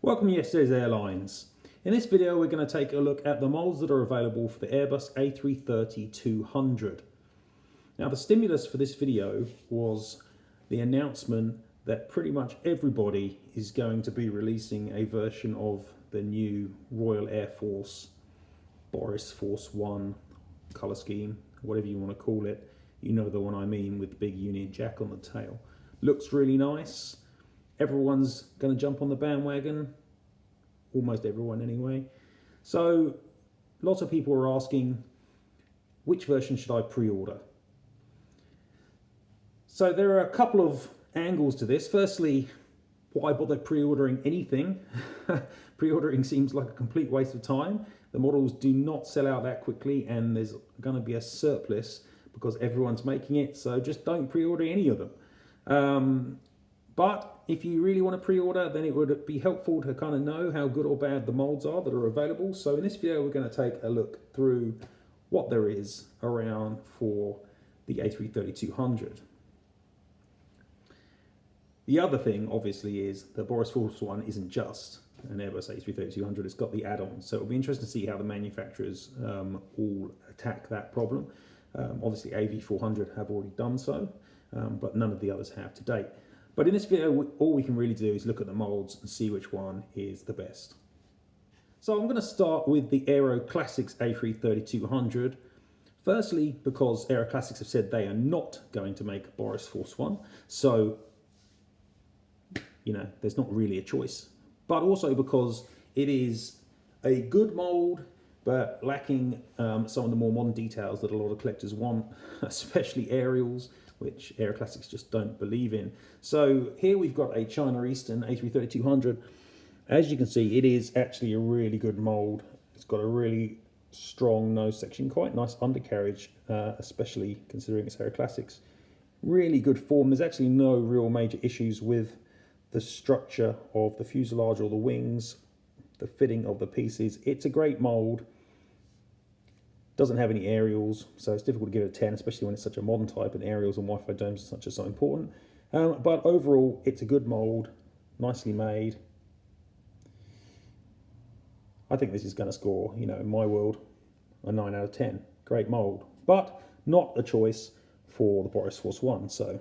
Welcome to Yesterday's Airlines. In this video we're going to take a look at the models that are available for the Airbus A330-200. Now the stimulus for this video was the announcement that pretty much everybody is going to be releasing a version of the new Royal Air Force Boris Force 1 colour scheme, whatever you want to call it. You know the one I mean, with the big Union Jack on the tail. Looks really nice. Everyone's going to jump on the bandwagon, almost everyone anyway. So lots of people are asking, which version should I pre-order? So there are a couple of angles to this. Firstly, why bother pre-ordering anything? Pre-ordering seems like a complete waste of time. The models do not sell out that quickly, and there's going to be a surplus because everyone's making it, so just don't pre-order any of them. But if you really want to pre-order, then it would be helpful to kind of know how good or bad the molds are that are available. So in this video, we're going to take a look through what there is around for the A330-200. The other thing, obviously, is the Boris Force 1 isn't just an Airbus A330-200, it's got the add-ons. So it'll be interesting to see how the manufacturers all attack that problem. Obviously, AV400 have already done so, but none of the others have to date. But in this video, all we can really do is look at the molds and see which one is the best. So I'm going to start with the Aeroclassics A330-200. Firstly, because Aeroclassics have said they are not going to make Boris Force 1. So, you know, there's not really a choice. But also because it is a good mold, but lacking some of the more modern details that a lot of collectors want, especially aerials, which Aeroclassics just don't believe in. So here we've got a China Eastern A330-200. As you can see, it is actually a really good mold. It's got a really strong nose section, quite nice undercarriage, especially considering it's Aeroclassics. Really good form. There's actually no real major issues with the structure of the fuselage or the wings, the fitting of the pieces. It's a great mold. Doesn't have any aerials, so it's difficult to give it a 10, especially when it's such a modern type and aerials and Wi-Fi domes are such so important. But overall, it's a good mold, nicely made. I think this is going to score, you know, in my world, a 9 out of 10. Great mold, but not a choice for the Boris Force 1, so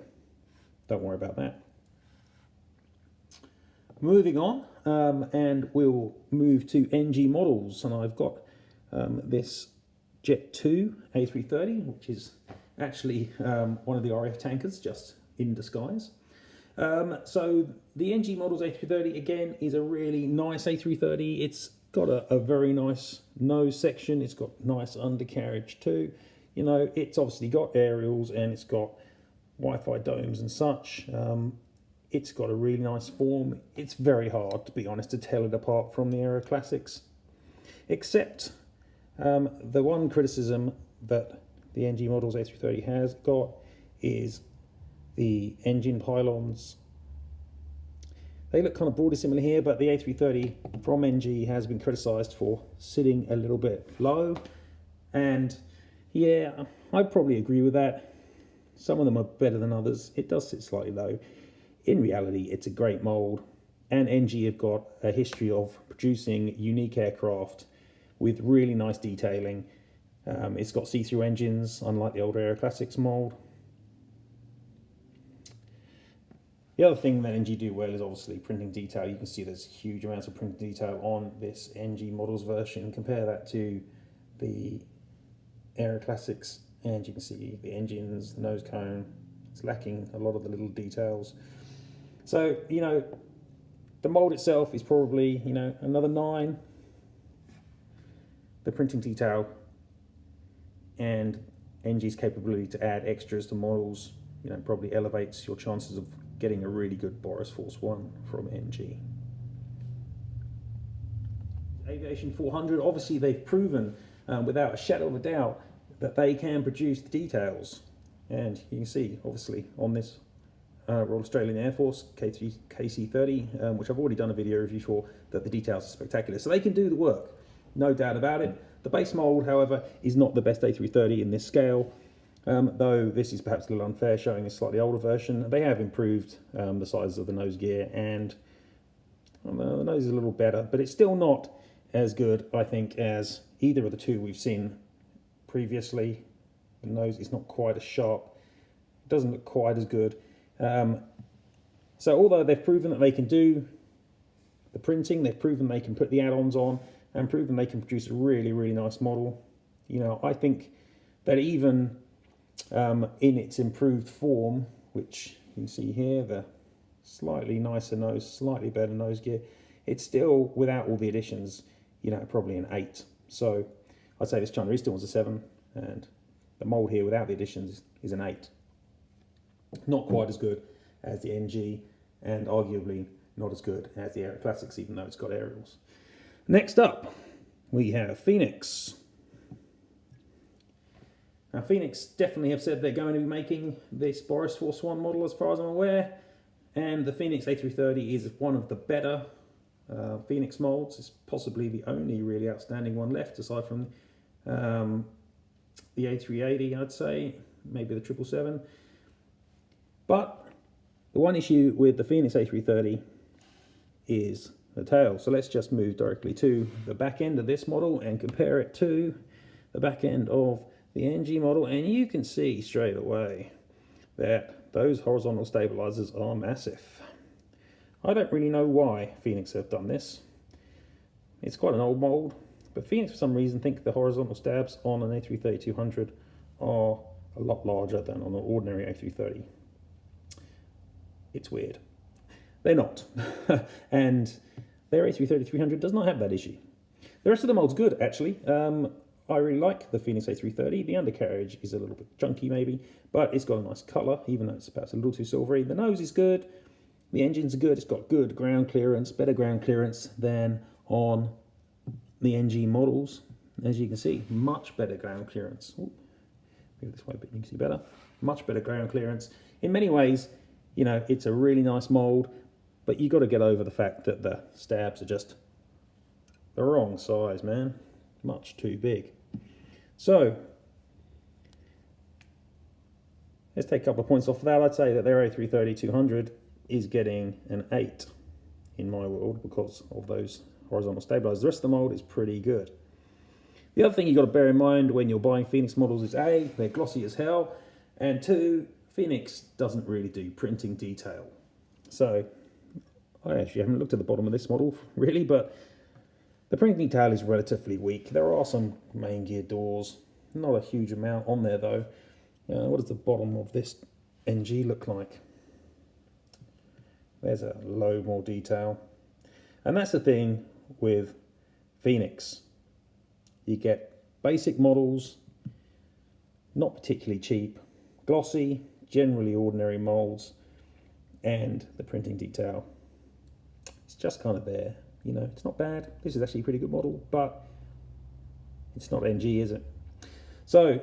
don't worry about that. Moving on, and we'll move to NG models, and I've got this Jet 2 A330, which is actually one of the RAF tankers, just in disguise. So the NG Models A330, again, is a really nice A330. It's got a very nice nose section. It's got nice undercarriage too. You know, it's obviously got aerials and it's got Wi-Fi domes and such. It's got a really nice form. It's very hard, to be honest, to tell it apart from the Aeroclassics, except the one criticism that the NG Models A330 has got is the engine pylons. They look kind of broadly similar here, but the A330 from NG has been criticised for sitting a little bit low. And yeah, I probably agree with that. Some of them are better than others. It does sit slightly low. In reality, it's a great mould. And NG have got a history of producing unique aircraft with really nice detailing. It's got see-through engines, unlike the older Aeroclassics mould. The other thing that NG do well is obviously printing detail. You can see there's huge amounts of printing detail on this NG Models version. Compare that to the Aeroclassics, and you can see the engines, the nose cone. It's lacking a lot of the little details. So, you know, the mould itself is probably, you know, another 9. The printing detail and NG's capability to add extras to models, you know, probably elevates your chances of getting a really good Boris Force 1 from NG. Aviation400, obviously they've proven without a shadow of a doubt that they can produce the details. And you can see, obviously, on this Royal Australian Air Force KC-30, which I've already done a video review for, that the details are spectacular. So they can do the work. No doubt about it. The base mould, however, is not the best A330 in this scale, though this is perhaps a little unfair, showing a slightly older version. They have improved the size of the nose gear and Well, the nose is a little better, but it's still not as good, I think, as either of the two we've seen previously. The nose is not quite as sharp. It doesn't look quite as good. So although they've proven that they can do the printing, they've proven they can put the add-ons on, and proven they can produce a really, really nice model, you know, I think that even in its improved form, which you can see here, the slightly nicer nose, slightly better nose gear, it's still, without all the additions, you know, probably an 8. So I'd say this China Eastern was a 7, and the mold here without the additions is an 8. Not quite as good as the NG, and arguably not as good as the Aeroclassics, even though it's got aerials. Next up, we have Phoenix. Now, Phoenix definitely have said they're going to be making this Boris Force 1 model, as far as I'm aware, and the Phoenix A330 is one of the better Phoenix molds. It's possibly the only really outstanding one left, aside from the A380, I'd say, maybe the 777. But the one issue with the Phoenix A330 is the tail. So let's just move directly to the back end of this model and compare it to the back end of the NG model, and you can see straight away that those horizontal stabilizers are massive. I don't really know why Phoenix have done this. It's quite an old mold, but Phoenix for some reason think the horizontal stabs on an A330-200 are a lot larger than on an ordinary A330. It's weird. They're not. And their A330-300 does not have that issue. The rest of the mold's good, actually. I really like the Phoenix A330. The undercarriage is a little bit chunky maybe, but it's got a nice colour, even though it's perhaps a little too silvery. The nose is good. The engines are good. It's got good ground clearance, better ground clearance than on the NG models. As you can see, much better ground clearance. Ooh, move this way a bit, you can see better. Much better ground clearance. In many ways, you know, it's a really nice mold, but you've got to get over the fact that the stabs are just the wrong size, man. Much too big. So, let's take a couple of points off of that. I'd say that their A330-200 is getting an 8 in my world because of those horizontal stabilizers. The rest of the mold is pretty good. The other thing you've got to bear in mind when you're buying Phoenix models is A, they're glossy as hell, and 2, Phoenix doesn't really do printing detail. So, I actually haven't looked at the bottom of this model, really, but the printing detail is relatively weak. There are some main gear doors, not a huge amount on there though. What does the bottom of this NG look like? There's a load more detail. And that's the thing with Phoenix. You get basic models, not particularly cheap, glossy, generally ordinary molds, and the printing detail. It's just kind of there. You know, it's not bad. This is actually a pretty good model, but it's not NG, is it? So,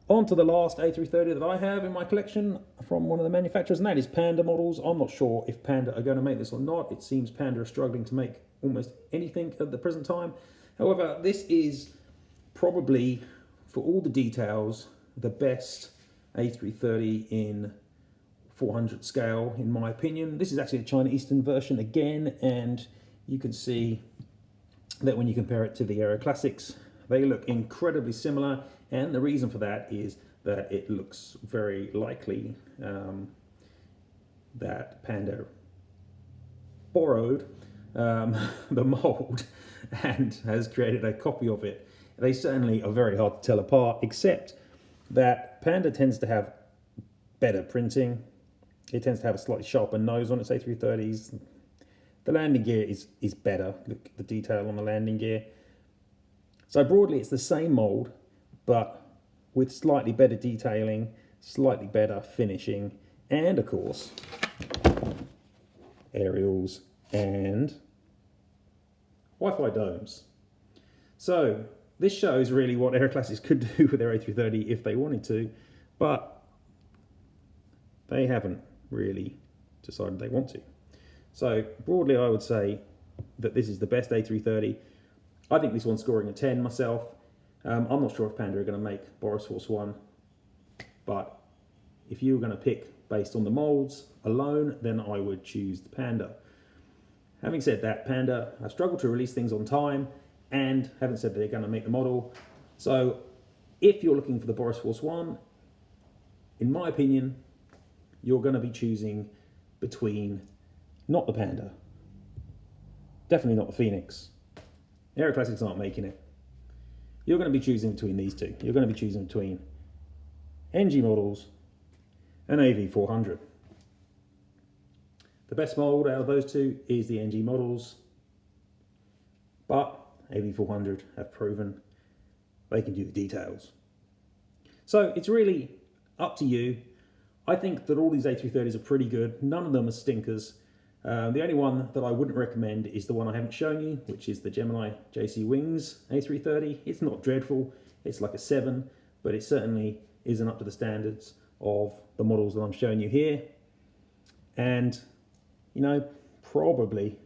on to the last A330 that I have in my collection from one of the manufacturers, and that is Panda Models. I'm not sure if Panda are going to make this or not. It seems Panda are struggling to make almost anything at the present time. However, this is probably, for all the details, the best A330 in 400 scale, in my opinion. This is actually a China Eastern version again, and you can see that when you compare it to the Aeroclassics, they look incredibly similar, and the reason for that is that it looks very likely that Panda borrowed the mold and has created a copy of it. They certainly are very hard to tell apart, except that Panda tends to have better printing. It tends to have a slightly sharper nose on its A330s. The landing gear is better. Look at the detail on the landing gear. So broadly, it's the same mold, but with slightly better detailing, slightly better finishing, and of course, aerials and Wi-Fi domes. So this shows really what Aeroclassics could do with their A330 if they wanted to, but they haven't really decided they want to. So broadly, I would say that this is the best A330. I think this one's scoring a 10 myself. I'm not sure if Panda are going to make Boris Force 1, but if you were going to pick based on the molds alone, then I would choose the Panda. Having said that, Panda have struggled to release things on time and haven't said they're going to make the model. So if you're looking for the Boris Force 1, in my opinion, you're going to be choosing between not the Panda, definitely not the Phoenix. Aeroclassics aren't making it. You're going to be choosing between these two. You're going to be choosing between NG models and AV400. The best mold out of those two is the NG models, but AV400 have proven they can do the details. So it's really up to you. I think that all these A330s are pretty good. None of them are stinkers. The only one that I wouldn't recommend is the one I haven't shown you, which is the Gemini JC Wings A330. It's not dreadful. It's like a 7, but it certainly isn't up to the standards of the models that I'm showing you here. And, you know, probably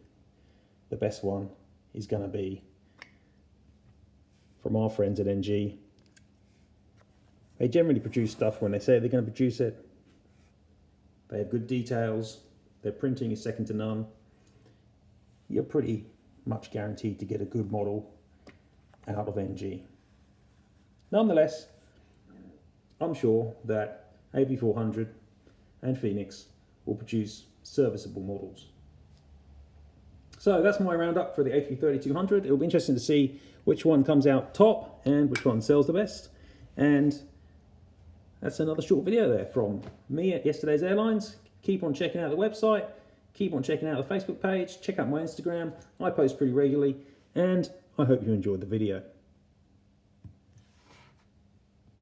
the best one is going to be from our friends at NG. They generally produce stuff when they say they're going to produce it. They have good details. Their printing is second to none. You're pretty much guaranteed to get a good model out of NG. Nonetheless, I'm sure that AV400 and Phoenix will produce serviceable models. So that's my roundup for the A330-200. It'll be interesting to see which one comes out top and which one sells the best. And that's another short video there from me at Yesterday's Airlines. Keep on checking out the website. Keep on checking out the Facebook page. Check out my Instagram. I post pretty regularly. And I hope you enjoyed the video.